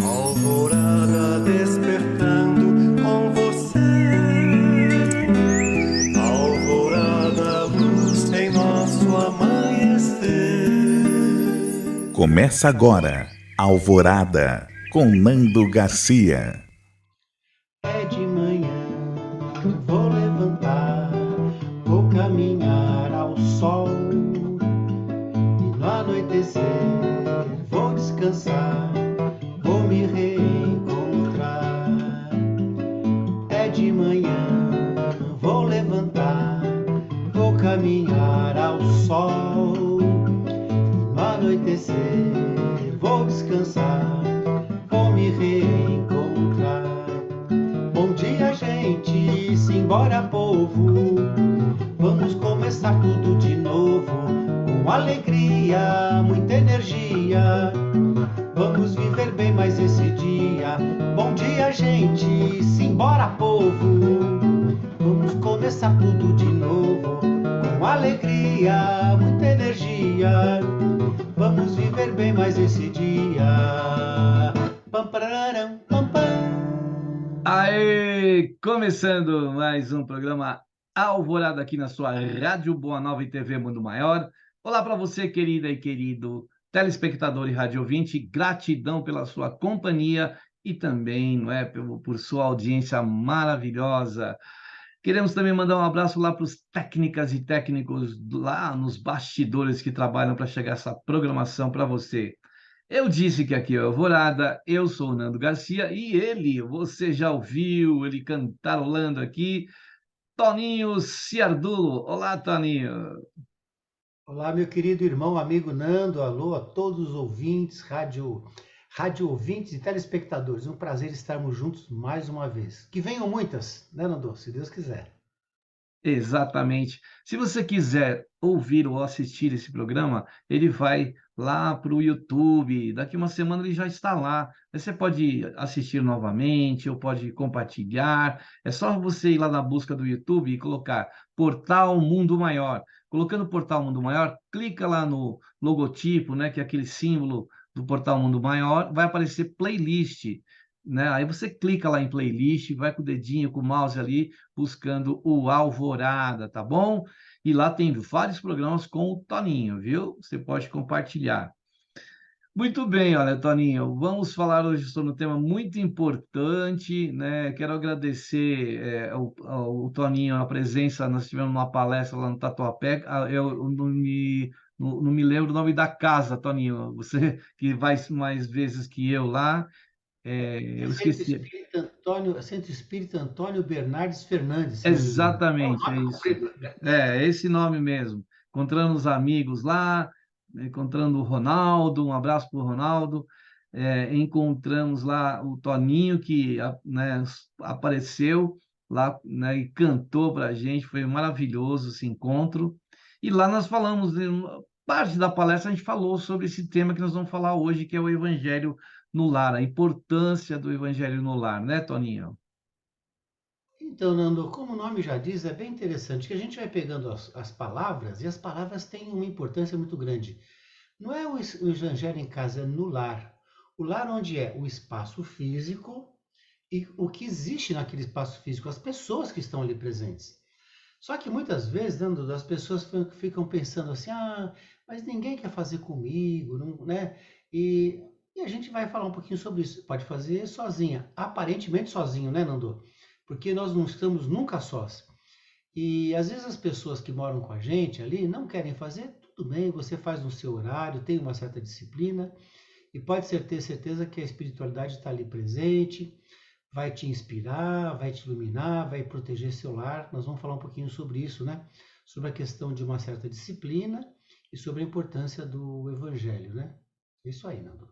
Alvorada despertando com você. Alvorada, luz em nosso amanhecer. Começa agora, Alvorada, com Nando Garcia. É de manhã, vou levantar, vou caminhar ao sol. E no anoitecer, vou descansar, vou me reencontrar. É de manhã, vou levantar, vou caminhar ao sol. E no anoitecer, vou descansar, vou me reencontrar. Bom dia, gente, simbora, povo. Vamos começar tudo de novo, com alegria, muita energia. Vamos viver bem mais esse dia. Bom dia, gente, simbora, povo. Vamos começar tudo de novo, com alegria, muita energia. Vamos viver bem mais esse dia. Pam, pararam, pam, pam. Aê! Começando mais um programa Alvorada aqui na sua Rádio Boa Nova e TV Mundo Maior. Olá para você, querida e querido telespectador e rádio ouvinte. Gratidão pela sua companhia e também, não é, por sua audiência maravilhosa. Queremos também mandar um abraço lá para os técnicas e técnicos lá nos bastidores que trabalham para chegar essa programação para você. Eu disse que aqui é Alvorada, eu sou o Nando Garcia e ele, você já ouviu ele cantarolando aqui, Toninho Ciardulo. Olá, Toninho. Olá, meu querido irmão, amigo Nando, alô a todos os ouvintes, rádio ouvintes e telespectadores. Um prazer estarmos juntos mais uma vez. Que venham muitas, né, Nando? Se Deus quiser. Exatamente. Se você quiser ouvir ou assistir esse programa, ele vai lá para o YouTube. Daqui uma semana ele já está lá. Você pode assistir novamente ou pode compartilhar. É só você ir lá na busca do YouTube e colocar Portal Mundo Maior. Colocando Portal Mundo Maior, clica lá no logotipo, né, que é aquele símbolo do Portal Mundo Maior, vai aparecer playlist. Né? Aí você clica lá em playlist, vai com o dedinho, com o mouse ali, buscando o Alvorada, tá bom? E lá tem vários programas com o Toninho, viu? Você pode compartilhar. Muito bem, olha, Toninho, vamos falar hoje sobre um tema muito importante, né? Quero agradecer ao Toninho a presença, nós tivemos uma palestra lá no Tatuapé, eu não me lembro o nome da casa, Toninho, você que vai mais vezes que eu lá, eu esqueci. Centro Espírita Antônio Bernardes Fernandes, se não me engano. Exatamente, é isso. É esse nome mesmo. Encontrando os amigos lá, encontrando o Ronaldo, um abraço para o Ronaldo. Encontramos lá o Toninho, que né, apareceu lá, né, e cantou para a gente, foi maravilhoso esse encontro. E lá nós falamos, parte da palestra a gente falou sobre esse tema que nós vamos falar hoje, que é o Evangelho no lar, a importância do Evangelho no lar, né, Toninho? Então, Nando, como o nome já diz, é bem interessante que a gente vai pegando as palavras e as palavras têm uma importância muito grande. Não é o evangelho em casa, é no lar. O lar onde é o espaço físico e o que existe naquele espaço físico, as pessoas que estão ali presentes. Só que muitas vezes, Nando, as pessoas ficam pensando assim, mas ninguém quer fazer comigo, não, né? E a gente vai falar um pouquinho sobre isso. Pode fazer sozinha, aparentemente sozinho, né, Nando? Porque nós não estamos nunca sós. E às vezes as pessoas que moram com a gente ali não querem fazer, tudo bem, você faz no seu horário, tem uma certa disciplina e pode ter certeza que a espiritualidade está ali presente, vai te inspirar, vai te iluminar, vai proteger seu lar. Nós vamos falar um pouquinho sobre isso, né? Sobre a questão de uma certa disciplina e sobre a importância do evangelho, né? É isso aí, Nando.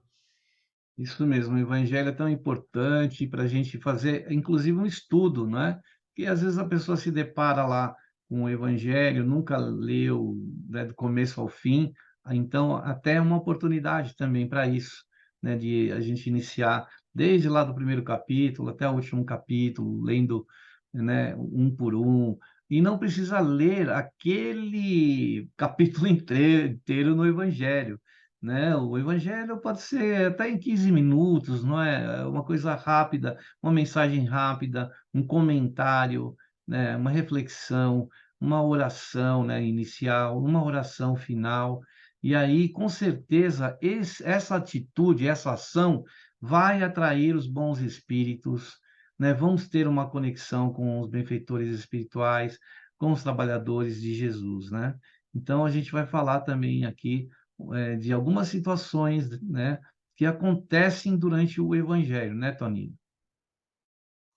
Isso mesmo, o evangelho é tão importante para a gente fazer, inclusive, um estudo, não é? Porque às vezes a pessoa se depara lá com o evangelho, nunca leu, né, do começo ao fim, então até é uma oportunidade também para isso, né, de a gente iniciar desde lá do primeiro capítulo até o último capítulo, lendo, né, um por um, e não precisa ler aquele capítulo inteiro no evangelho, né? O evangelho pode ser até em 15 minutos, não é? É uma coisa rápida, uma mensagem rápida, um comentário, né? Uma reflexão, uma oração, né? Inicial, uma oração final. E aí, com certeza, essa atitude, essa ação vai atrair os bons espíritos, né? Vamos ter uma conexão com os benfeitores espirituais, com os trabalhadores de Jesus, né? Então, a gente vai falar também aqui de algumas situações, né, que acontecem durante o Evangelho, né, Toninho?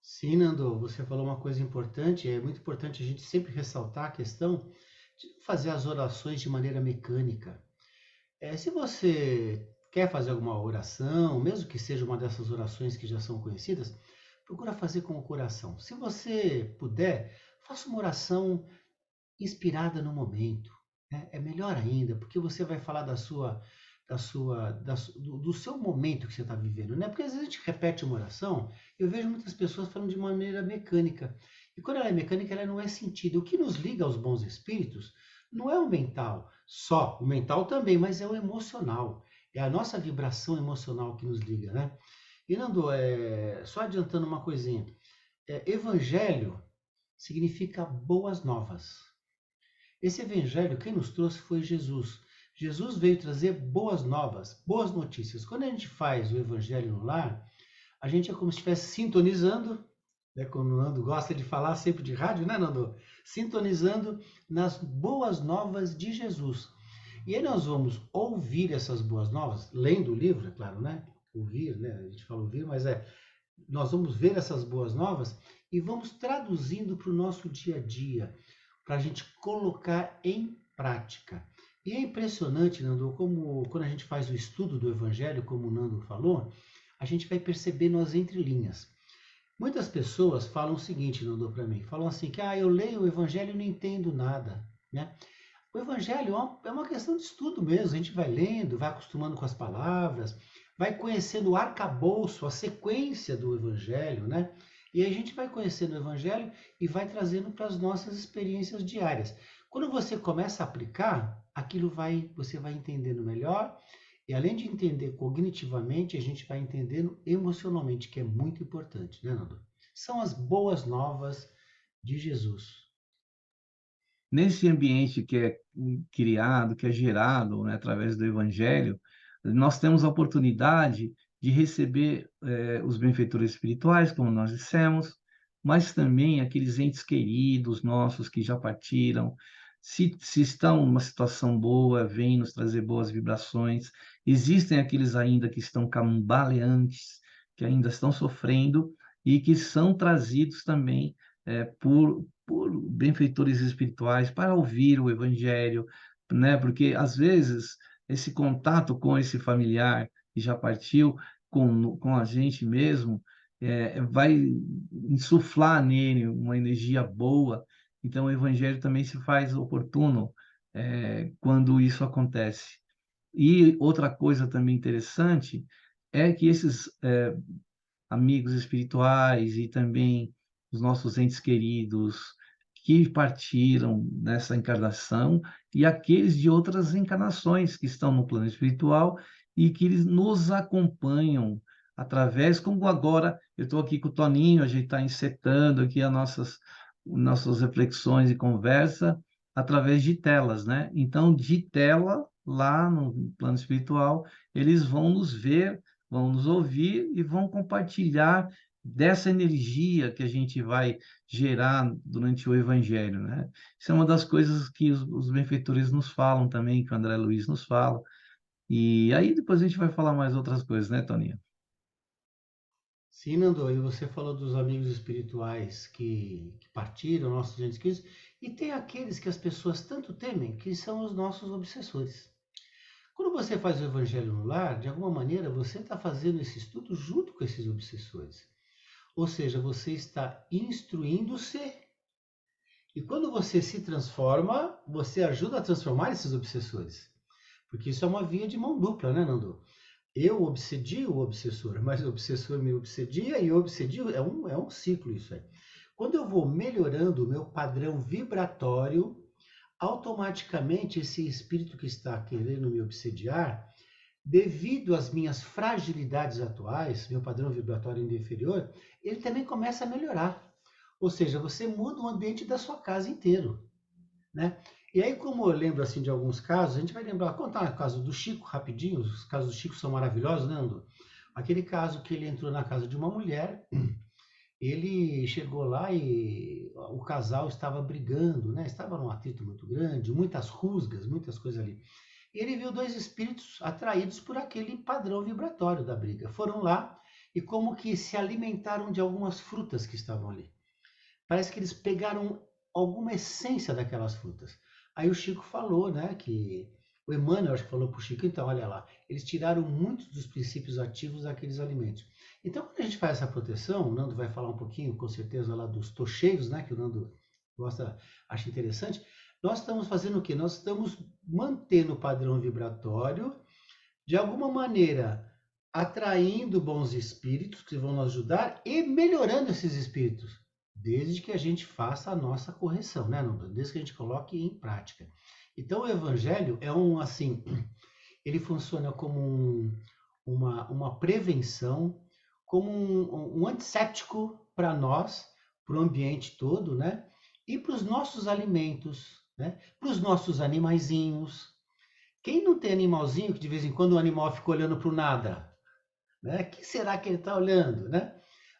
Sim, Nando, você falou uma coisa importante. É muito importante a gente sempre ressaltar a questão de não fazer as orações de maneira mecânica. Se você quer fazer alguma oração, mesmo que seja uma dessas orações que já são conhecidas, procura fazer com o coração. Se você puder, faça uma oração inspirada no momento, né? É melhor ainda, porque você vai falar do seu momento que você está vivendo, né? Porque às vezes a gente repete uma oração, eu vejo muitas pessoas falando de maneira mecânica. E quando ela é mecânica, ela não é sentido. O que nos liga aos bons espíritos não é o mental, só o mental também, mas é o emocional. É a nossa vibração emocional que nos liga, né? E Nando, só adiantando uma coisinha, evangelho significa boas novas. Esse evangelho, quem nos trouxe foi Jesus. Jesus veio trazer boas novas, boas notícias. Quando a gente faz o evangelho no lar, a gente é como se estivesse sintonizando, né, como o Nando gosta de falar sempre de rádio, né, Nando? Sintonizando nas boas novas de Jesus. E aí nós vamos ouvir essas boas novas, lendo o livro, é claro, né? Ouvir, né? A gente fala ouvir, mas nós vamos ver essas boas novas e vamos traduzindo para o nosso dia a dia, para a gente colocar em prática. E é impressionante, Nando, como quando a gente faz o estudo do Evangelho, como o Nando falou, a gente vai percebendo as entrelinhas. Muitas pessoas falam o seguinte, Nando, para mim, falam assim que eu leio o Evangelho e não entendo nada, né? O Evangelho é uma questão de estudo mesmo, a gente vai lendo, vai acostumando com as palavras, vai conhecendo o arcabouço, a sequência do Evangelho, né? E a gente vai conhecendo o Evangelho e vai trazendo para as nossas experiências diárias. Quando você começa a aplicar, você vai entendendo melhor, e além de entender cognitivamente, a gente vai entendendo emocionalmente, que é muito importante, né, Nando? São as boas novas de Jesus. Nesse ambiente que é criado, que é gerado, né, através do Evangelho, nós temos a oportunidade de receber os benfeitores espirituais, como nós dissemos, mas também aqueles entes queridos nossos que já partiram, se estão numa situação boa, vêm nos trazer boas vibrações. Existem aqueles ainda que estão cambaleantes, que ainda estão sofrendo e que são trazidos também por benfeitores espirituais para ouvir o Evangelho, né? Porque às vezes esse contato com esse familiar que já partiu, com a gente mesmo, vai insuflar nele uma energia boa. Então o Evangelho também se faz oportuno quando isso acontece. E outra coisa também interessante é que esses amigos espirituais e também os nossos entes queridos que partiram nessa encarnação e aqueles de outras encarnações que estão no plano espiritual e que eles nos acompanham através, como agora eu estou aqui com o Toninho, a gente está encetando aqui as nossas reflexões e conversa através de telas, né? Então, de tela, lá no plano espiritual, eles vão nos ver, vão nos ouvir e vão compartilhar dessa energia que a gente vai gerar durante o Evangelho, né? Isso é uma das coisas que os benfeitores nos falam também, que o André Luiz nos fala. E aí depois a gente vai falar mais outras coisas, né, Toninho? Sim, Nando, e você falou dos amigos espirituais que partiram, nossos entes queridos, e tem aqueles que as pessoas tanto temem, que são os nossos obsessores. Quando você faz o evangelho no lar, de alguma maneira você está fazendo esse estudo junto com esses obsessores. Ou seja, você está instruindo-se. E quando você se transforma, você ajuda a transformar esses obsessores. Porque isso é uma via de mão dupla, né, Nando? Eu obsedio o obsessor, mas o obsessor me obsedia e eu obsedio. É um ciclo isso aí. Quando eu vou melhorando o meu padrão vibratório, automaticamente esse espírito que está querendo me obsediar, devido às minhas fragilidades atuais, meu padrão vibratório ainda inferior, ele também começa a melhorar. Ou seja, você muda o ambiente da sua casa inteiro, né? E aí, como eu lembro assim de alguns casos, a gente vai lembrar, contar o caso do Chico rapidinho, os casos do Chico são maravilhosos, né, Ando? Aquele caso que ele entrou na casa de uma mulher, ele chegou lá e o casal estava brigando, né? Estava num atrito muito grande, muitas rusgas, muitas coisas ali. E ele viu dois espíritos atraídos por aquele padrão vibratório da briga. Foram lá e como que se alimentaram de algumas frutas que estavam ali. Parece que eles pegaram alguma essência daquelas frutas. Aí o Chico falou, né, que o Emmanuel acho que falou para o Chico, então, olha lá, eles tiraram muitos dos princípios ativos daqueles alimentos. Então, quando a gente faz essa proteção, o Nando vai falar um pouquinho, com certeza, lá dos tocheiros, né, que o Nando gosta, acha interessante. Nós estamos fazendo o quê? Nós estamos mantendo o padrão vibratório, de alguma maneira, atraindo bons espíritos que vão nos ajudar e melhorando esses espíritos, desde que a gente faça a nossa correção, né, Nando? Desde que a gente coloque em prática. Então, o evangelho é assim, ele funciona como uma prevenção, como um antisséptico para nós, para o ambiente todo, né? E para os nossos alimentos, né? Para os nossos animaizinhos. Quem não tem animalzinho que de vez em quando o animal fica olhando para o nada, né? Que será que ele está olhando, né?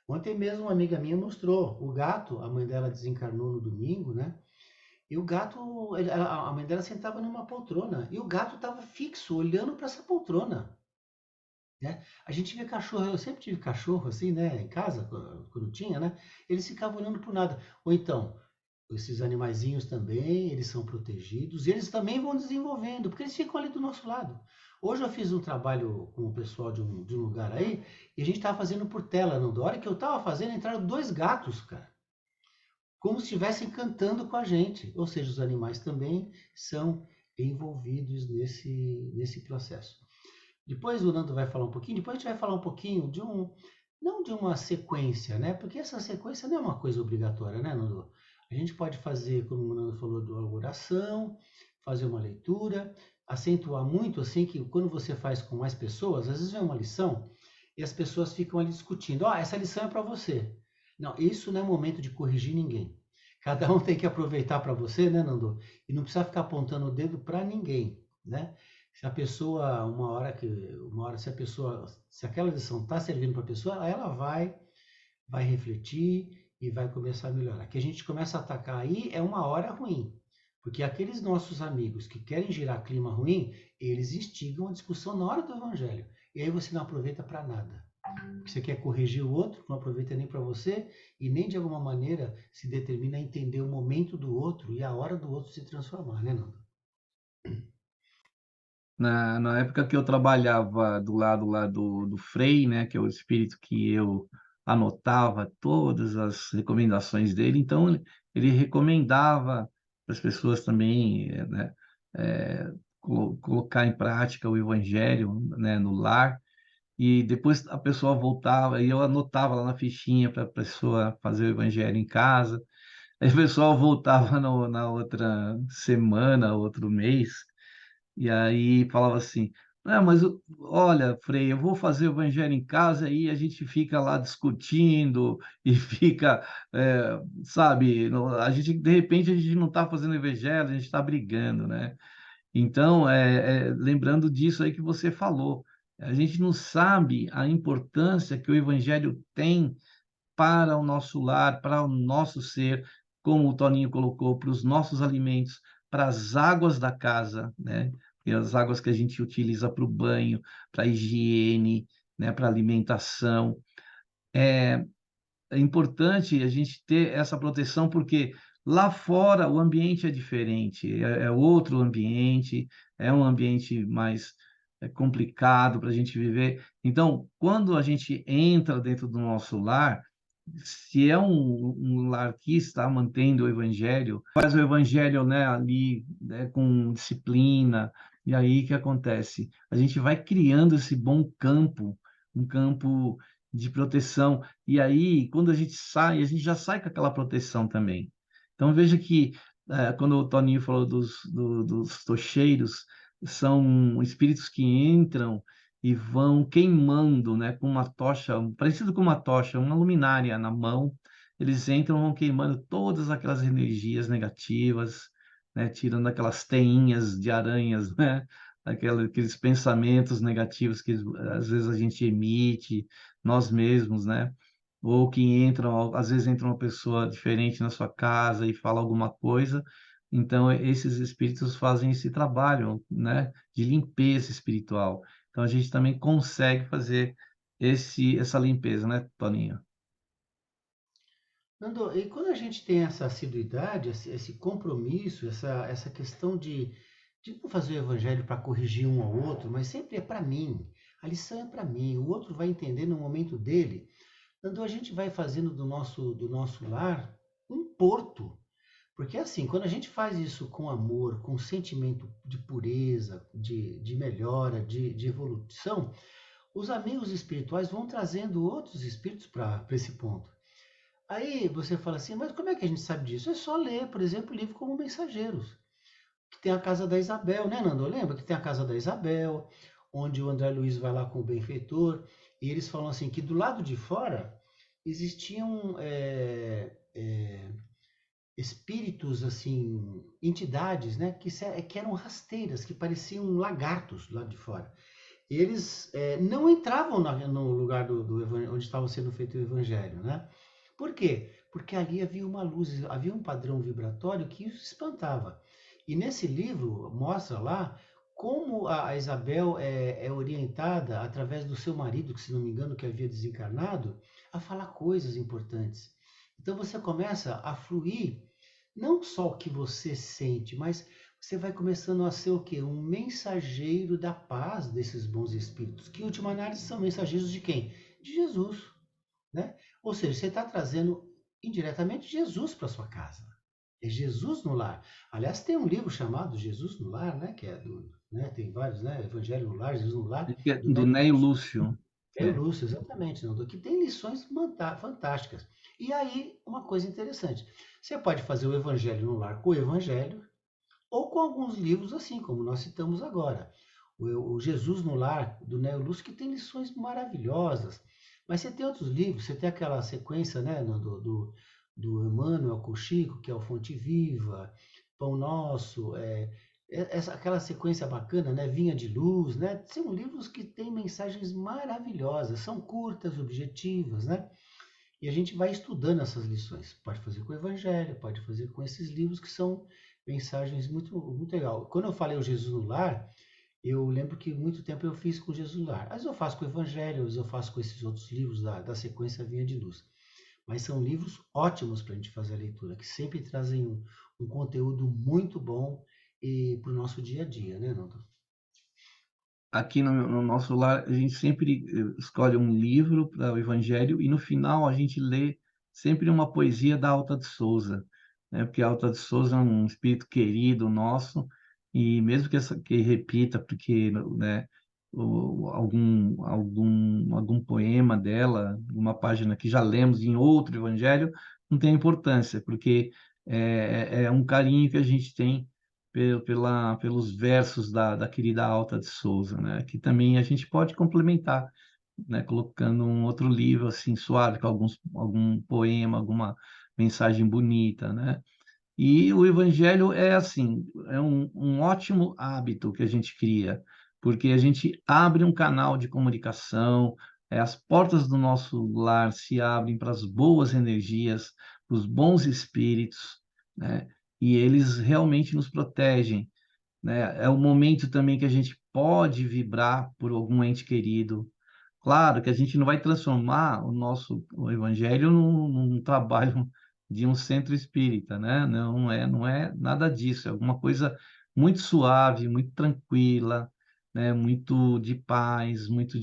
Ontem mesmo uma amiga minha mostrou o gato, a mãe dela desencarnou no domingo, né? E o gato, a mãe dela sentava numa poltrona e o gato estava fixo, olhando para essa poltrona. Né? A gente vê cachorro, eu sempre tive cachorro assim, né, em casa, quando tinha, né? Eles ficavam olhando para nada. Ou então, esses animaizinhos também, eles são protegidos e eles também vão desenvolvendo, porque eles ficam ali do nosso lado. Hoje eu fiz um trabalho com o pessoal de um lugar aí e a gente estava fazendo por tela. Não? Da hora que eu estava fazendo, entraram dois gatos, cara, como se estivessem cantando com a gente. Ou seja, os animais também são envolvidos nesse processo. Depois o Nando vai falar um pouquinho, depois a gente vai falar um pouquinho não de uma sequência, né? Porque essa sequência não é uma coisa obrigatória, né, Nando? A gente pode fazer, como o Nando falou, de uma oração, fazer uma leitura, acentuar muito, assim, que quando você faz com mais pessoas, às vezes é uma lição e as pessoas ficam ali discutindo, essa lição é para você. Não, isso não é momento de corrigir ninguém. Cada um tem que aproveitar para você, né, Nando? E não precisa ficar apontando o dedo para ninguém, né? Se a pessoa, se aquela lição está servindo para a pessoa, ela vai refletir e vai começar a melhorar. Que a gente começa a atacar aí é uma hora ruim, porque aqueles nossos amigos que querem gerar clima ruim, eles instigam a discussão na hora do evangelho. E aí você não aproveita para nada. Porque você quer corrigir o outro, não aproveita nem para você e nem de alguma maneira se determina a entender o momento do outro e a hora do outro se transformar, né, Nando? Na época que eu trabalhava do lado lá do Frei, né, que é o espírito que eu anotava todas as recomendações dele, então ele recomendava para as pessoas também, né, colocar em prática o evangelho, né, no lar, e depois a pessoa voltava, e eu anotava lá na fichinha para a pessoa fazer o evangelho em casa, aí o pessoal voltava na outra semana, outro mês, e aí falava assim, mas olha, Frei, eu vou fazer o evangelho em casa e a gente fica lá discutindo e fica, sabe, a gente, de repente, a gente não está fazendo evangelho, a gente está brigando, né? Então, lembrando disso aí que você falou, a gente não sabe a importância que o evangelho tem para o nosso lar, para o nosso ser, como o Toninho colocou, para os nossos alimentos, para as águas da casa, né? E as águas que a gente utiliza para o banho, para a higiene, né? Para a alimentação. É importante a gente ter essa proteção, porque lá fora o ambiente é diferente, é outro ambiente, é um ambiente mais complicado para a gente viver. Então, quando a gente entra dentro do nosso lar, se é um lar que está mantendo o evangelho, faz o evangelho, né, ali, né, com disciplina, e aí o que acontece? A gente vai criando esse bom campo, um campo de proteção, e aí, quando a gente sai, a gente já sai com aquela proteção também. Então, veja que, quando o Toninho falou dos tocheiros, são espíritos que entram e vão queimando, né, com uma tocha, parecido com uma tocha, uma luminária na mão. Eles entram, vão queimando todas aquelas energias negativas, né, tirando aquelas teinhas de aranhas, né, aqueles pensamentos negativos que às vezes a gente emite, nós mesmos, né? Ou que entram, às vezes entra uma pessoa diferente na sua casa e fala alguma coisa. Então, esses espíritos fazem esse trabalho, né, de limpeza espiritual. Então, a gente também consegue fazer essa limpeza, né, Toninho? Nando, e quando a gente tem essa assiduidade, esse compromisso, essa questão de não fazer o evangelho para corrigir um ao outro, mas sempre é para mim, a lição é para mim, o outro vai entender no momento dele. Nando, a gente vai fazendo do nosso lar um porto. Porque assim, quando a gente faz isso com amor, com sentimento de pureza, de melhora, de evolução, os amigos espirituais vão trazendo outros espíritos para esse ponto. Aí você fala assim, mas como é que a gente sabe disso? É só ler, por exemplo, o livro como Mensageiros, que tem a casa da Isabel, né, Nando? Lembra que tem a casa da Isabel, onde o André Luiz vai lá com o benfeitor, e eles falam assim que do lado de fora existiam espíritos, assim, entidades, né, que eram rasteiras, que pareciam lagartos do lado de fora. Eles não entravam no lugar onde estava sendo feito o evangelho, né? Por quê? Porque ali havia uma luz, havia um padrão vibratório que os espantava. E nesse livro mostra lá como a Isabel é orientada através do seu marido, que se não me engano que havia desencarnado, a falar coisas importantes. Então você começa a fluir não só o que você sente, mas você vai começando a ser o quê? Um mensageiro da paz desses bons espíritos, que em última análise são mensageiros de quem? De Jesus, né? Ou seja, você está trazendo indiretamente Jesus para sua casa. É Jesus no lar. Aliás, tem um livro chamado Jesus no Lar, né? Que é né? Tem vários, né? Evangelho no Lar, Jesus no Lar, do Do Nélio Ney Lúcio. é o Lúcio, exatamente, Nando, que tem lições fantásticas. E aí, uma coisa interessante, você pode fazer o Evangelho no Lar com o Evangelho, ou com alguns livros assim, como nós citamos agora. O Jesus no Lar, do Neo Lúcio, que tem lições maravilhosas. Mas você tem outros livros, você tem aquela sequência, né, do Emmanuel com o Chico, que é o Fonte Viva, Pão Nosso, aquela sequência bacana, né, Vinha de Luz, né? São livros que têm mensagens maravilhosas, são curtas, objetivas, né? E a gente vai estudando essas lições. Pode fazer com o Evangelho, pode fazer com esses livros que são mensagens muito, muito legal. Quando eu falei o Jesus no Lar, eu lembro que muito tempo eu fiz com o Jesus no Lar. Às vezes eu faço com o Evangelho, às vezes eu faço com esses outros livros da sequência Vinha de Luz. Mas são livros ótimos para a gente fazer a leitura, que sempre trazem um conteúdo muito bom para o nosso dia a dia, né, Nando? Aqui no nosso lar, a gente sempre escolhe um livro para o Evangelho e no final a gente lê sempre uma poesia da Alta de Souza, né? Porque a Alta de Souza é um espírito querido nosso e mesmo que repita, porque, né, algum poema dela, uma página que já lemos em outro Evangelho, não tem importância, porque é um carinho que a gente tem pelos versos da querida Alta de Souza, né? Que também a gente pode complementar, né? Colocando um outro livro assim suave, com algum poema, alguma mensagem bonita, né? E o Evangelho é assim, é um ótimo hábito que a gente cria, porque a gente abre um canal de comunicação, as portas do nosso lar se abrem para as boas energias, para os bons espíritos, né? E eles realmente nos protegem, né? É o momento também que a gente pode vibrar por algum ente querido. Claro que a gente não vai transformar o evangelho num trabalho de um centro espírita, né? Não é nada disso, é alguma coisa muito suave, muito tranquila, né? Muito de paz, muito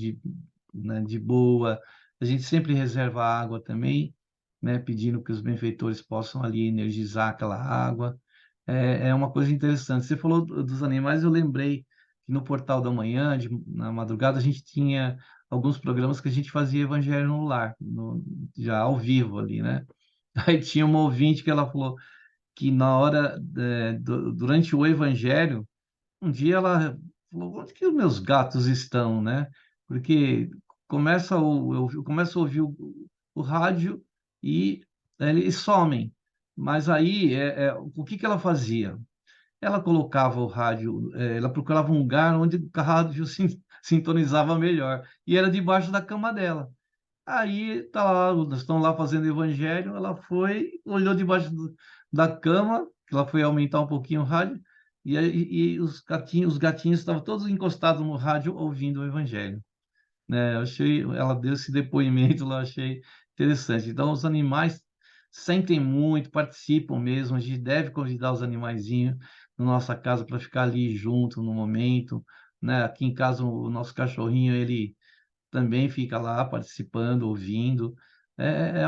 né, de boa. A gente sempre reserva água também, né? Pedindo que os benfeitores possam ali energizar aquela água. É uma coisa interessante. Você falou dos animais, eu lembrei que no Portal da Manhã, na madrugada, a gente tinha alguns programas que a gente fazia Evangelho no Lar, já ao vivo ali, né? Aí tinha uma ouvinte que ela falou que na hora, durante o Evangelho, um dia ela falou, onde que os meus gatos estão, né? Porque eu começo a ouvir o rádio e eles somem. Mas aí, o que que ela fazia? Ela colocava o rádio, ela procurava um lugar onde o rádio sintonizava melhor, e era debaixo da cama dela. Aí tá lá, nós estão lá fazendo evangelho, ela foi, olhou debaixo da cama, que ela foi aumentar um pouquinho o rádio, e os gatinhos estavam todos encostados no rádio ouvindo o evangelho, né? Eu achei, ela deu esse depoimento lá, achei interessante. Então, os animais sentem muito, participam mesmo. A gente deve convidar os animaizinhos na nossa casa para ficar ali junto no momento, né? Aqui em casa, o nosso cachorrinho, ele também fica lá participando, ouvindo.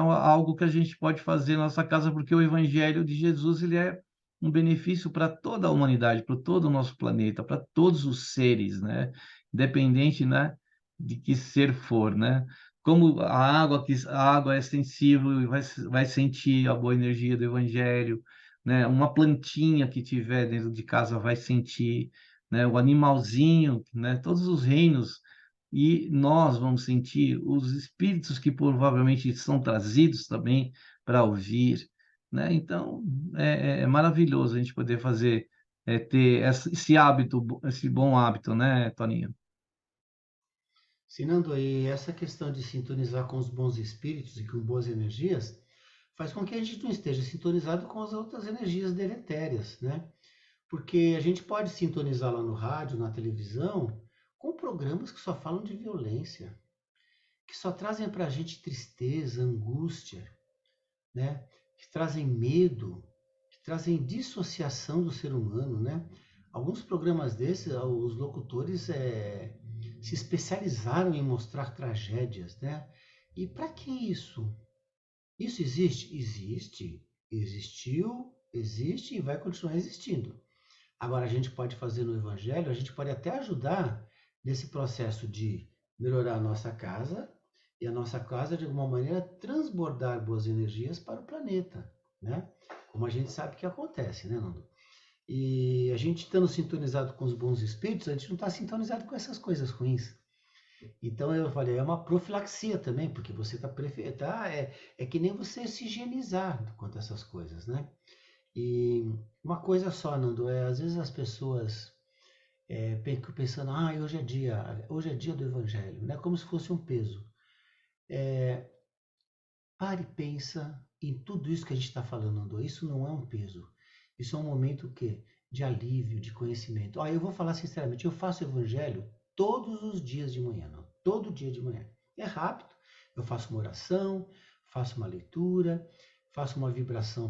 Algo que a gente pode fazer na nossa casa, porque o Evangelho de Jesus ele é um benefício para toda a humanidade, para todo o nosso planeta, para todos os seres, né? Independente, né, de que ser for, né? Como a água é sensível e vai sentir a boa energia do Evangelho, né? Uma plantinha que tiver dentro de casa vai sentir, né? O animalzinho, né? Todos os reinos e nós vamos sentir os espíritos que provavelmente são trazidos também para ouvir, né? Então, é maravilhoso a gente poder fazer, ter esse hábito, esse bom hábito, né, Toninho? Sinando aí essa questão de sintonizar com os bons espíritos e com boas energias, faz com que a gente não esteja sintonizado com as outras energias deletérias, né? Porque a gente pode sintonizar lá no rádio, na televisão, com programas que só falam de violência, que só trazem para a gente tristeza, angústia, né? Que trazem medo, que trazem dissociação do ser humano, né? Alguns programas desses, os locutores se especializaram em mostrar tragédias, né? E para que isso? Isso existe? Existe. Existiu, existe e vai continuar existindo. Agora, a gente pode fazer no Evangelho, a gente pode até ajudar nesse processo de melhorar a nossa casa e a nossa casa, de alguma maneira, transbordar boas energias para o planeta, né? Como a gente sabe que acontece, né, Nando? E a gente estando sintonizado com os bons espíritos, a gente não está sintonizado com essas coisas ruins. Então eu falei, é uma profilaxia também, porque você é que nem você se higienizar quanto a essas coisas, né? E uma coisa só, Nando, às vezes as pessoas ficam pensando, hoje é dia do Evangelho, né? Como se fosse um peso. Pare e pensa em tudo isso que a gente está falando, Nando. Isso não é um peso. Isso é um momento que de alívio, de conhecimento. Eu vou falar sinceramente, eu faço Evangelho todos os dias de manhã, não? Todo dia de manhã. É rápido. Eu faço uma oração, faço uma leitura, faço uma vibração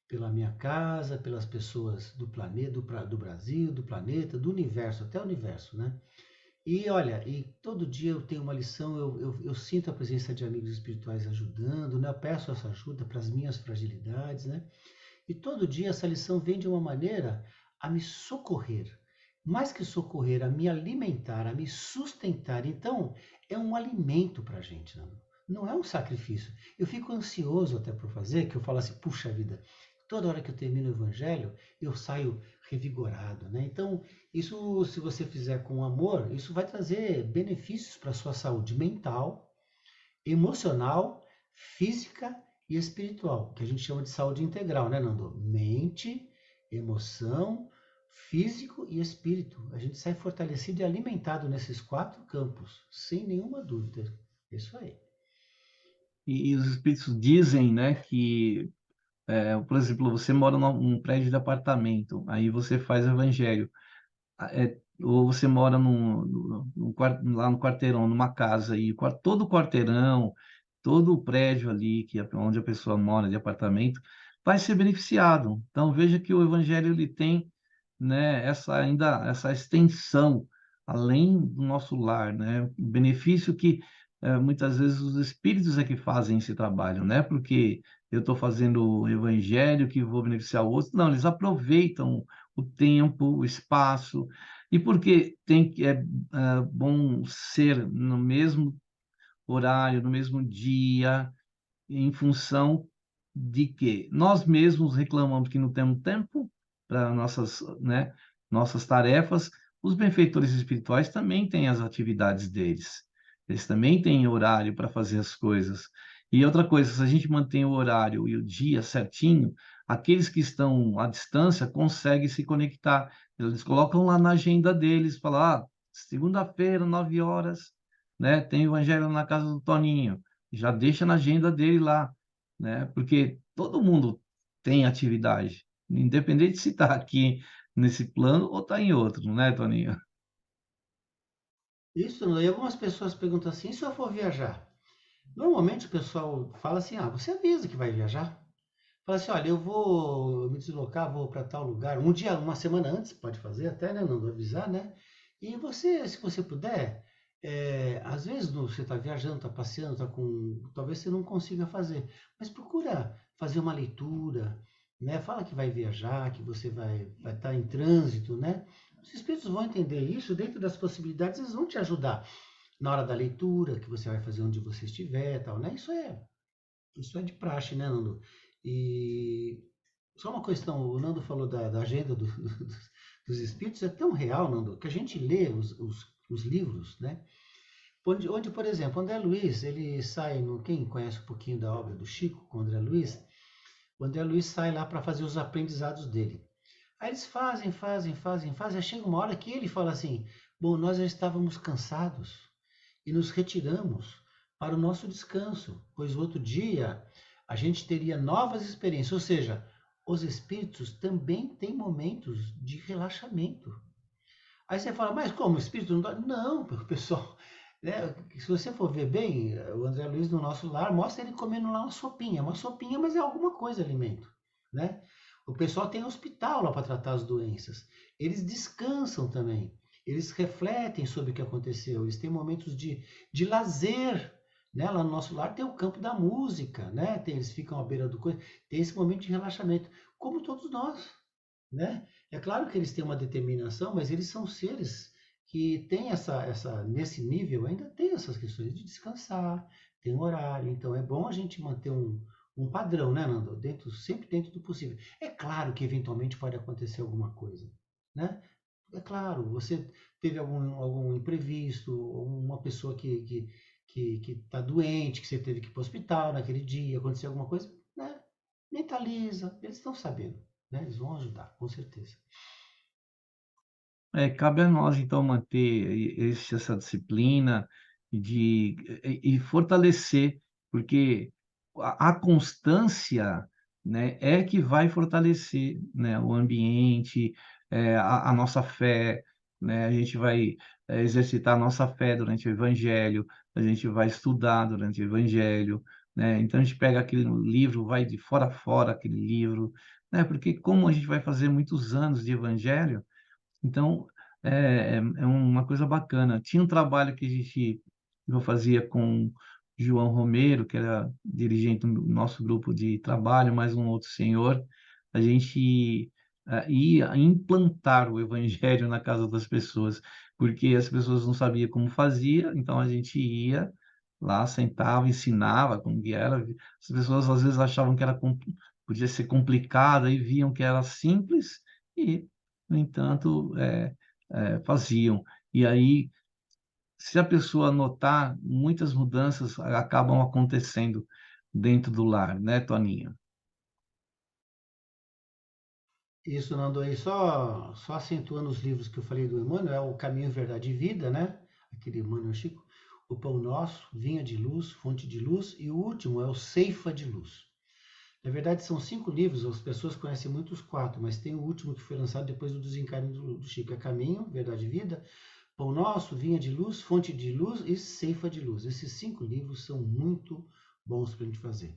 pela minha casa, pelas pessoas do planeta, do Brasil, do planeta, do universo, até o universo, né? E olha, e todo dia eu tenho uma lição, eu sinto a presença de amigos espirituais ajudando, né? Eu peço essa ajuda para as minhas fragilidades, né? E todo dia essa lição vem de uma maneira a me socorrer. Mais que socorrer, a me alimentar, a me sustentar. Então, é um alimento para a gente, não é um sacrifício. Eu fico ansioso até por fazer, que eu falo assim, puxa vida, toda hora que eu termino o evangelho, eu saio revigorado, né? Então, isso, se você fizer com amor, isso vai trazer benefícios para a sua saúde mental, emocional, física e espiritual, que a gente chama de saúde integral, né, Nando? Mente, emoção, físico e espírito. A gente sai fortalecido e alimentado nesses 4 campos, sem nenhuma dúvida. Isso aí. E os espíritos dizem, né, que, por exemplo, você mora num prédio de apartamento, aí você faz o evangelho. Ou você mora lá no quarteirão, numa casa, e todo o quarteirão, todo o prédio ali, onde a pessoa mora, de apartamento, vai ser beneficiado. Então, veja que o Evangelho ele tem, né, essa extensão, além do nosso lar, né? Benefício que muitas vezes os espíritos é que fazem esse trabalho, né? Porque eu estou fazendo o Evangelho que vou beneficiar o outro. Não, eles aproveitam o tempo, o espaço, e porque é bom ser no mesmo horário, no mesmo dia, em função de que nós mesmos reclamamos que não temos tempo para nossas, né? nossas tarefas, os benfeitores espirituais também têm as atividades deles. Eles também têm horário para fazer as coisas. E outra coisa, se a gente mantém o horário e o dia certinho, aqueles que estão à distância conseguem se conectar. Eles colocam lá na agenda deles, falam, segunda-feira, 9 horas, né, tem evangelho na casa do Toninho. Já deixa na agenda dele lá, né? Porque todo mundo tem atividade, independente se está aqui nesse plano ou está em outro, né, Toninho? Isso, e algumas pessoas perguntam assim, e se eu for viajar? Normalmente o pessoal fala assim, você avisa que vai viajar. Fala assim, olha, eu vou me deslocar, vou para tal lugar. Um dia, uma semana antes, pode fazer até, né? Não avisar, né? E você, se você puder, às vezes você está viajando, está passeando, talvez você não consiga fazer, mas procura fazer uma leitura, né? Fala que vai viajar, que você vai estar em trânsito, né? Os espíritos vão entender isso, dentro das possibilidades, eles vão te ajudar na hora da leitura, que você vai fazer onde você estiver, tal, né? Isso é de praxe, né, Nando? E só uma questão, o Nando falou da agenda dos espíritos, é tão real, Nando, que a gente lê os livros, né? Onde, por exemplo, André Luiz, ele sai, quem conhece um pouquinho da obra do Chico, com o André Luiz sai lá para fazer os aprendizados dele. Aí eles fazem, aí chega uma hora que ele fala assim, bom, nós já estávamos cansados e nos retiramos para o nosso descanso, pois o outro dia a gente teria novas experiências, ou seja, os espíritos também têm momentos de relaxamento. Aí você fala, mas como? O espírito não dá? Não, pessoal, né? Se você for ver bem, o André Luiz no nosso lar mostra ele comendo lá uma sopinha, mas é alguma coisa, alimento, né? O pessoal tem hospital lá para tratar as doenças. Eles descansam também. Eles refletem sobre o que aconteceu. Eles têm momentos de lazer, né? Lá no nosso lar tem o campo da música, né? Eles ficam à beira do coisa. Tem esse momento de relaxamento, como todos nós, né? É claro que eles têm uma determinação, mas eles são seres que têm nesse nível, ainda tem essas questões de descansar, tem um horário. Então é bom a gente manter um padrão, né, Nando? Sempre dentro do possível. É claro que eventualmente pode acontecer alguma coisa, né? É claro, você teve algum imprevisto, uma pessoa que está doente, que você teve que ir para o hospital naquele dia, aconteceu alguma coisa, né? Mentaliza, eles estão sabendo, né? Eles vão ajudar, com certeza. Cabe a nós, então, manter essa disciplina e fortalecer, porque a constância, né, é que vai fortalecer, né, o ambiente, a nossa fé, né, a gente vai exercitar a nossa fé durante o Evangelho, a gente vai estudar durante o Evangelho, né, então a gente pega aquele livro, vai de fora a fora aquele livro, né, porque como a gente vai fazer muitos anos de Evangelho, então, é uma coisa bacana. Tinha um trabalho que eu fazia com João Romero, que era dirigente do nosso grupo de trabalho, mais um outro senhor. A gente ia implantar o evangelho na casa das pessoas, porque as pessoas não sabiam como fazia, então a gente ia lá, sentava, ensinava como que era. As pessoas às vezes achavam que podia ser complicada e viam que era simples e, no entanto, faziam. E aí, se a pessoa notar, muitas mudanças acabam acontecendo dentro do lar, né, Toninho? Isso, Nando, aí só acentuando os livros que eu falei do Emmanuel, é o Caminho, Verdade e Vida, né? Aquele Emmanuel Chico, o Pão Nosso, Vinha de Luz, Fonte de Luz, e o último é o Ceifa de Luz. Na verdade, são 5 livros, as pessoas conhecem muito os 4, mas tem o último que foi lançado depois do desencarne do Chico, é Caminho, Verdade e Vida, Pão Nosso, Vinha de Luz, Fonte de Luz e Ceifa de Luz. Esses 5 livros são muito bons para a gente fazer.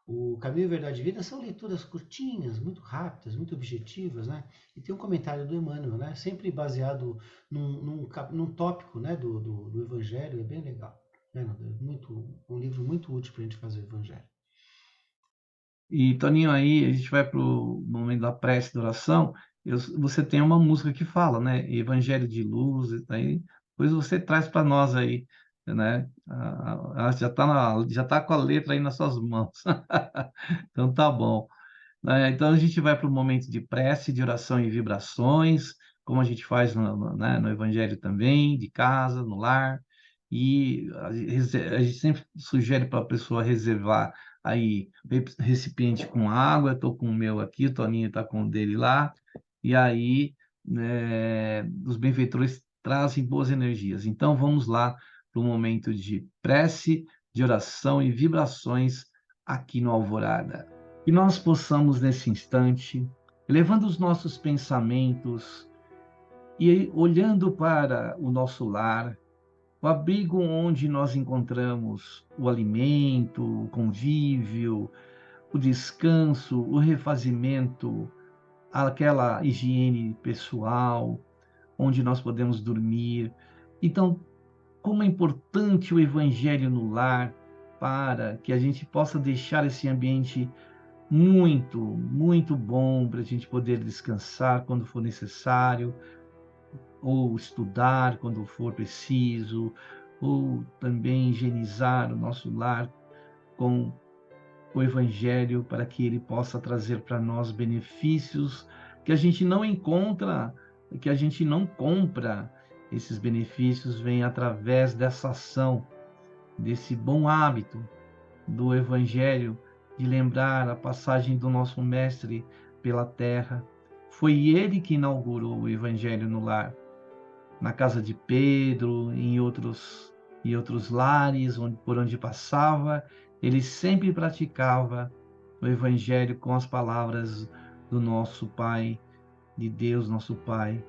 O Caminho, Verdade e Vida são leituras curtinhas, muito rápidas, muito objetivas, né? E tem um comentário do Emmanuel, né? Sempre baseado num tópico, né? do Evangelho, é bem legal. Né? Um livro muito útil para a gente fazer o Evangelho. E, Toninho, aí a gente vai para o momento da prece da oração. Você tem uma música que fala, né? Evangelho de Luz, aí depois você traz para nós aí, né? Já tá com a letra aí nas suas mãos. Então tá bom. Então a gente vai para o momento de prece, de oração e vibrações, como a gente faz né, no Evangelho também, de casa, no lar. E a gente sempre sugere para a pessoa reservar aí recipiente com água. Eu estou com o meu aqui, o Toninho está com o dele lá. E aí, os benfeitores trazem boas energias. Então, vamos lá para o momento de prece, de oração e vibrações aqui no Alvorada. Que nós possamos, nesse instante, elevando os nossos pensamentos e olhando para o nosso lar, o abrigo onde nós encontramos o alimento, o convívio, o descanso, o refazimento, aquela higiene pessoal, onde nós podemos dormir. Então, como é importante o Evangelho no lar para que a gente possa deixar esse ambiente muito, muito bom para a gente poder descansar quando for necessário, ou estudar quando for preciso, ou também higienizar o nosso lar com o Evangelho para que ele possa trazer para nós benefícios que a gente não encontra, que a gente não compra. Esses benefícios vêm através dessa ação, desse bom hábito do Evangelho, de lembrar a passagem do nosso Mestre pela terra. Foi ele que inaugurou o Evangelho no lar. Na casa de Pedro, em outros lares por onde passava, ele sempre praticava o Evangelho com as palavras do nosso Pai, de Deus, nosso Pai.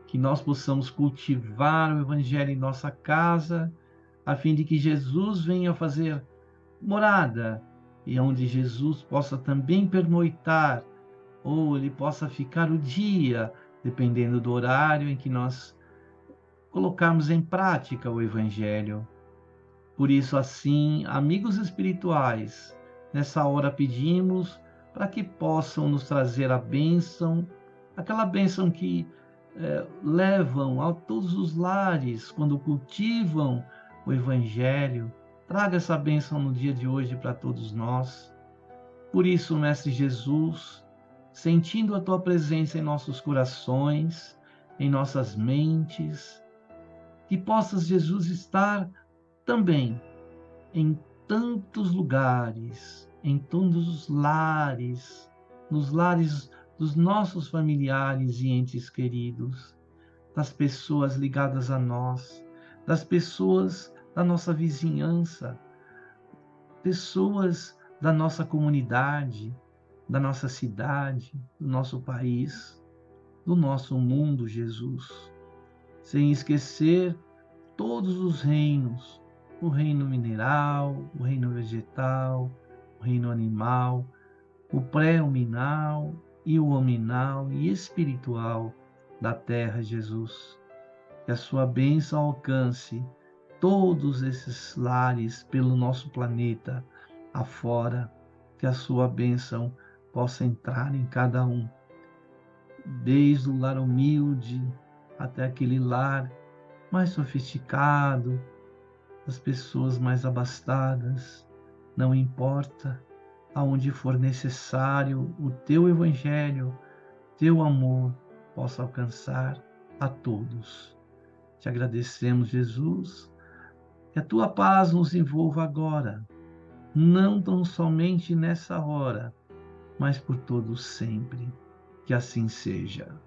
Que nós possamos cultivar o Evangelho em nossa casa, a fim de que Jesus venha fazer morada, e onde Jesus possa também pernoitar, ou ele possa ficar o dia, dependendo do horário em que nós colocarmos em prática o Evangelho. Por isso, assim, amigos espirituais, nessa hora pedimos para que possam nos trazer a bênção, aquela bênção que levam a todos os lares quando cultivam o Evangelho. Traga essa bênção no dia de hoje para todos nós. Por isso, Mestre Jesus, sentindo a Tua presença em nossos corações, em nossas mentes, que possas, Jesus, estar também em tantos lugares, em todos os lares, nos lares dos nossos familiares e entes queridos, das pessoas ligadas a nós, das pessoas da nossa vizinhança, pessoas da nossa comunidade, da nossa cidade, do nosso país, do nosso mundo, Jesus. Sem esquecer todos os reinos, o reino mineral, o reino vegetal, o reino animal, o pré-hominal e o hominal e espiritual da terra, Jesus. Que a sua bênção alcance todos esses lares pelo nosso planeta afora, que a sua bênção possa entrar em cada um, desde o lar humilde até aquele lar mais sofisticado, das pessoas mais abastadas. Não importa, aonde for necessário, o teu Evangelho, teu amor possa alcançar a todos. Te agradecemos, Jesus, que a tua paz nos envolva agora, não tão somente nessa hora, mas por todo sempre. Que assim seja.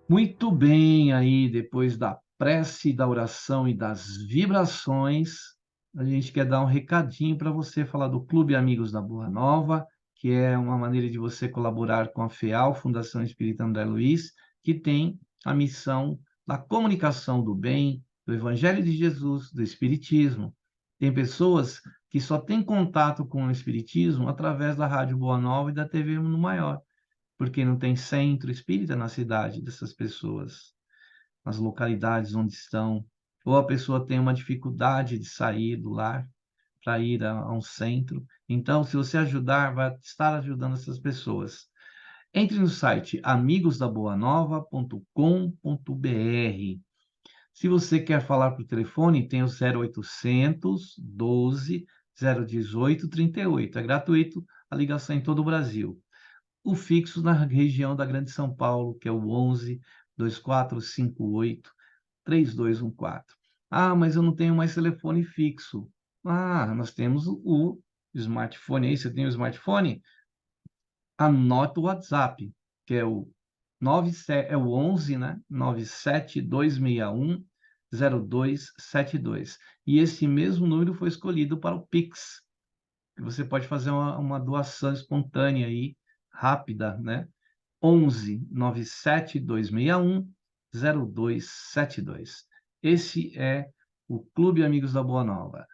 Muito bem, aí depois da prece, da oração e das vibrações, a gente quer dar um recadinho para você, falar do Clube Amigos da Boa Nova, que é uma maneira de você colaborar com a FEAL, Fundação Espírita André Luiz, que tem a missão da comunicação do bem, do Evangelho de Jesus, do Espiritismo. Tem pessoas que só têm contato com o Espiritismo através da Rádio Boa Nova e da TV Mundo Maior, porque não tem centro espírita na cidade dessas pessoas, nas localidades onde estão, ou a pessoa tem uma dificuldade de sair do lar para ir a um centro. Então, se você ajudar, vai estar ajudando essas pessoas. Entre no site amigosdaboanova.com.br. Se você quer falar por telefone, tem o 0800 12 018 38. É gratuito a ligação em todo o Brasil. o fixo na região da Grande São Paulo, que é o 11 2458 3214. Ah, mas eu não tenho mais telefone fixo. Ah, nós temos o smartphone aí. Você tem o smartphone? Anota o WhatsApp, que é o 97, é o 11, né? 972610272. E esse mesmo número foi escolhido para o Pix. Você pode fazer uma doação espontânea aí, rápida, né? 11 972610272. Esse é o Clube Amigos da Boa Nova.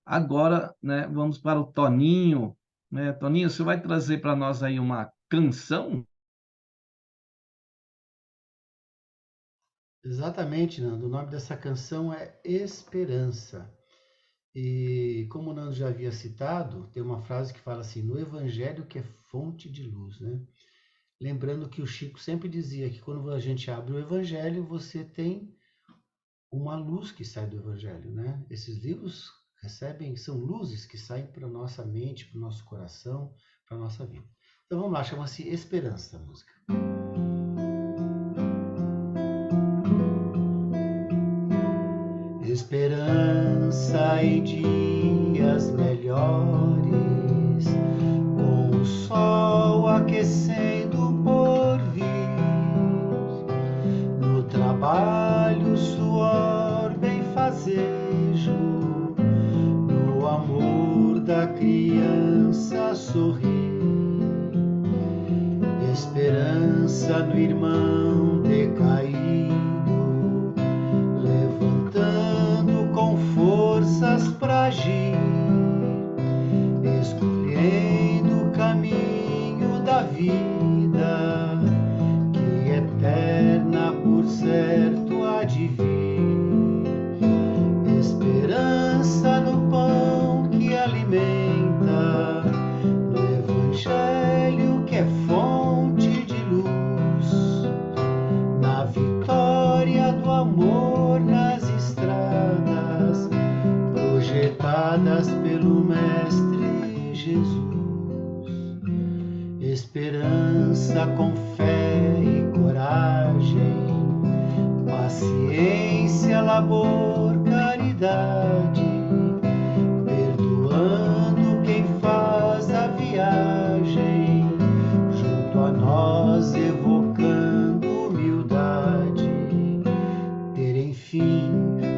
Agora, né, vamos para o Toninho, né? Toninho, você vai trazer para nós aí uma canção? Exatamente, Nando. O nome dessa canção é Esperança. E como o Nando já havia citado, tem uma frase que fala assim: no Evangelho que é fonte de luz, né? Lembrando que o Chico sempre dizia que quando a gente abre o Evangelho, você tem uma luz que sai do Evangelho, né? Esses livros são luzes que saem para a nossa mente, para o nosso coração, para a nossa vida. Então vamos lá, chama-se Esperança a música. Esperança em dias melhores, com o sol aquecendo por vir, no trabalho suor bem fazejo, no amor da criança sorrir, esperança no irmão decaído, levantando com forças pra agir, escolhendo o caminho da vida, que eterna por certo há de vir. Esperança no pão que alimenta, no evangelho que é fonte de luz, na vitória do amor nas estradas, projetadas pelo Mestre Jesus. Esperança com fé e coragem, paciência, labor, caridade, perdoando quem faz a viagem, junto a nós evocando humildade, ter enfim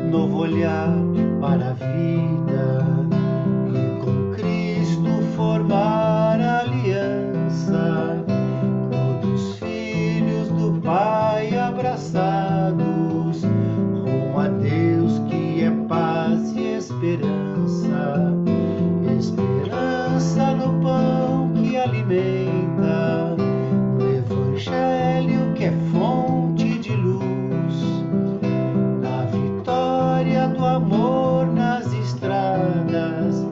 novo olhar para a vida e com Cristo formar aliança, todos filhos do Pai abraçados, rumo a Deus que é paz e esperança, esperança no pão que alimenta, no evangelho que é fonte de luz, na vitória do amor nas estradas,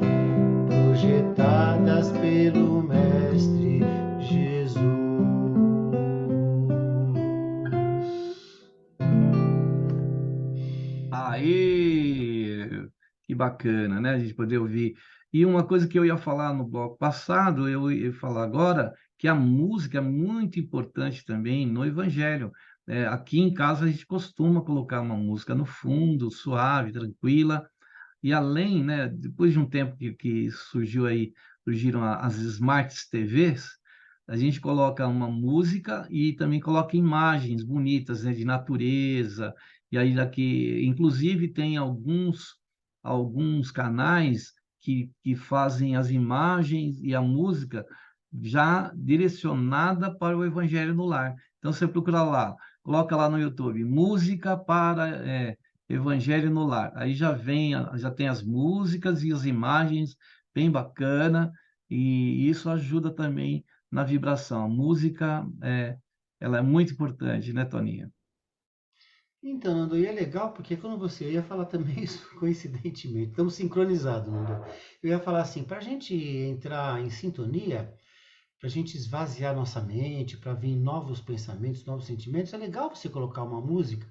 projetadas pelo Mestre Jesus. Aê! Que bacana, né? A gente poder ouvir. E uma coisa que eu ia falar no bloco passado, eu ia falar agora, que a música é muito importante também no Evangelho. Aqui em casa a gente costuma colocar uma música no fundo, suave, tranquila, e além, né, depois de um tempo que surgiram as Smart TVs, a gente coloca uma música e também coloca imagens bonitas, né, de natureza, e aí daqui, inclusive tem alguns canais que fazem as imagens e a música já direcionada para o Evangelho no Lar. Então você procura lá, coloca lá no YouTube, música para Evangelho no Lar. Aí já tem as músicas e as imagens bem bacana, e isso ajuda também na vibração. A música, ela é muito importante, né, Toninha? Então, Nando, e é legal porque quando eu ia falar também isso coincidentemente, estamos sincronizados, Nando. Eu ia falar assim, para a gente entrar em sintonia, para a gente esvaziar nossa mente, para vir novos pensamentos, novos sentimentos, é legal você colocar uma música,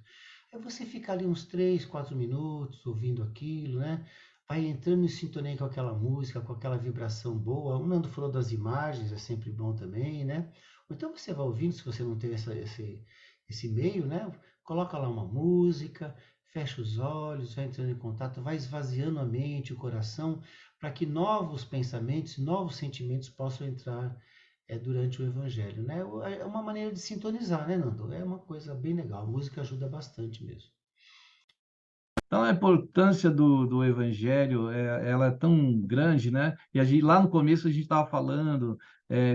aí você fica ali uns 3, 4 minutos ouvindo aquilo, né? vai entrando em sintonia com aquela música, com aquela vibração boa. O Nando falou das imagens, é sempre bom também, né? Ou então você vai ouvindo, se você não tem esse meio, né? Coloca lá uma música, fecha os olhos, vai entrando em contato, vai esvaziando a mente, o coração, para que novos pensamentos, novos sentimentos possam entrar durante o Evangelho, né? É uma maneira de sintonizar, né, Nando? É uma coisa bem legal. A música ajuda bastante mesmo. Então, a importância do Evangelho, ela é tão grande, né? E lá no começo a gente estava falando,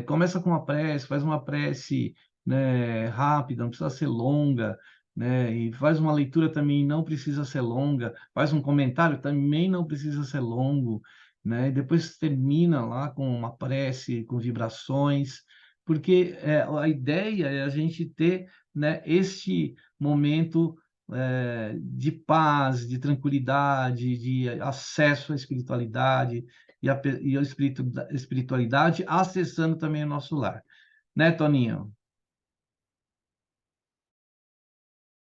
começa com uma prece, faz uma prece, né, rápida, não precisa ser longa, né? E faz uma leitura também, não precisa ser longa, faz um comentário também não precisa ser longo, né? E depois termina lá com uma prece, com vibrações, porque a ideia é a gente ter, né, este momento de paz, de tranquilidade, de acesso à espiritualidade e a espiritualidade acessando também o nosso lar. Né, Toninho?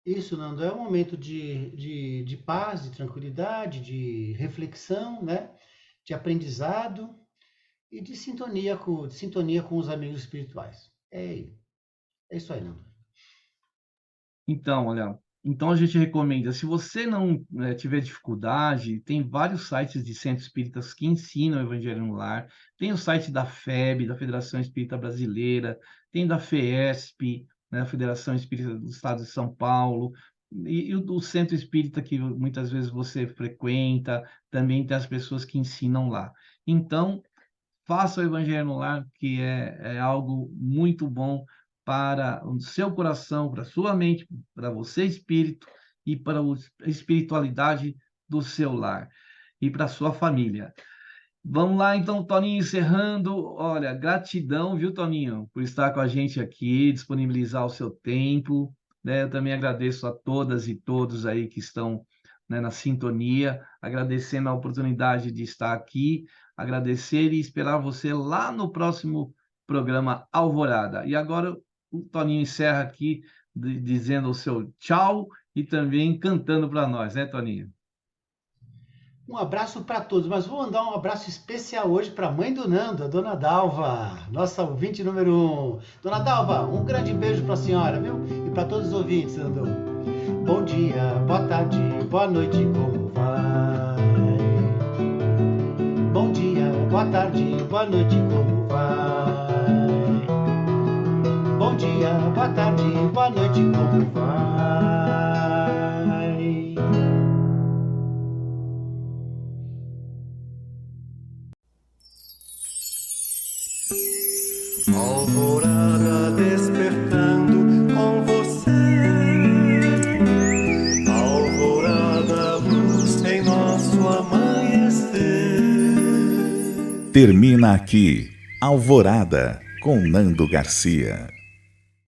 Isso, Nando, é um momento de paz, de tranquilidade, de reflexão, né? De aprendizado e de sintonia com os amigos espirituais. É isso aí, Nando. Então, olha, então a gente recomenda, se você não tiver dificuldade, tem vários sites de centros espíritas que ensinam o Evangelho no Lar. Tem o site da FEB, da Federação Espírita Brasileira, tem da FEESP, né, a Federação Espírita do Estado de São Paulo, e o do Centro Espírita que muitas vezes você frequenta, também tem as pessoas que ensinam lá. Então, faça o Evangelho no Lar, que é algo muito bom para o seu coração, para a sua mente, para você, espírito, e para a espiritualidade do seu lar e para a sua família. Vamos lá, então, Toninho, encerrando. Olha, gratidão, viu, Toninho, por estar com a gente aqui, disponibilizar o seu tempo, né? Eu também agradeço a todas e todos aí que estão, né, na sintonia, agradecendo a oportunidade de estar aqui, agradecer e esperar você lá no próximo programa Alvorada. E agora o Toninho encerra aqui dizendo o seu tchau e também cantando para nós, né, Toninho? Um abraço para todos, mas vou mandar um abraço especial hoje para a mãe do Nando, a Dona Dalva, nossa ouvinte número 1. Dona Dalva, um grande beijo para a senhora, viu? E para todos os ouvintes, Nando. Bom dia, boa tarde, boa noite, como vai? Bom dia, boa tarde, boa noite, como vai? Bom dia, boa tarde, boa noite, como vai? Alvorada despertando com você. Alvorada, luz em nosso amanhecer. Termina aqui Alvorada com Nando Garcia.